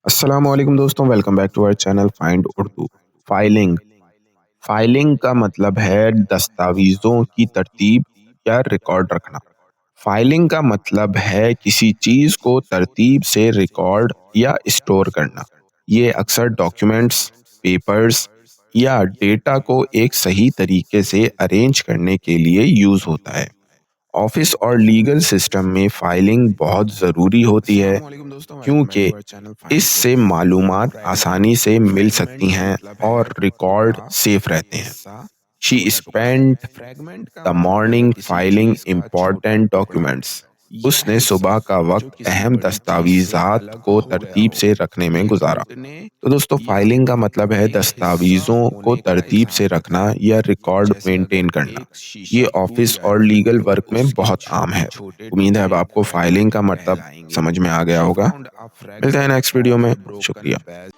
अस्सलामुअलैकुम दोस्तों, welcome back to our channel find Urdu. Filing filing का मतलब है दस्तावेज़ों की तरतीब या रिकॉर्ड रखना। फाइलिंग का मतलब है किसी चीज़ को तरतीब से रिकॉर्ड या स्टोर करना। ये अक्सर डॉक्यूमेंट्स, पेपर्स या डेटा को एक सही तरीके से अरेंज करने के लिए यूज़ होता है। ऑफिस और लीगल सिस्टम में फाइलिंग बहुत ज़रूरी होती है, अस्सलामुअलैकुम दोस्तों, वेलकम बैक क्योंकि टू आवर चैनल फाइंड इससे उर्दू। मालूमात आसानी फ्रैगमेंट से मिल सकती फ्रैगमेंट का हैं मतलब और है रिकॉर्ड टुकड़ा सेफ या रहते हैं। हिस्सा शी छोटा टुकड़ा। स्पेंट फ्रैगमेंट का द मतलब है मॉर्निंग किसी फाइलिंग चीज का छोटा इम्पॉर्टेंट टुकड़ा डॉक्यूमेंट्स। या उसने हिस्सा सुबह का जो वक्त किसी अहम बड़ी चीज से दस्तावेजात अलग को हो गया तरतीब हो। से रखने में ये गुजारा। टूटने तो दोस्तों, या फाइलिंग का मतलब है एक हिस्सा दस्तावेजों को होने का तरतीब से इशारा रखना करता है। या रिकॉर्ड जैसे मेंटेन अगर करना। एक ये शीशा टूट ऑफिस जाए और लीगल तो वर्क में उसके बहुत आम छोटे है। छोटे उम्मीद है अब टुकड़े आपको फाइलिंग फ्रैगमेंट का मतलब कहलाएंगे। समझ में आ गया शी होगा। फाउंड अ मिलते हैं फ्रैगमेंट नेक्स्ट वीडियो ऑफ में। अ ब्रोकन शुक्रिया। बैज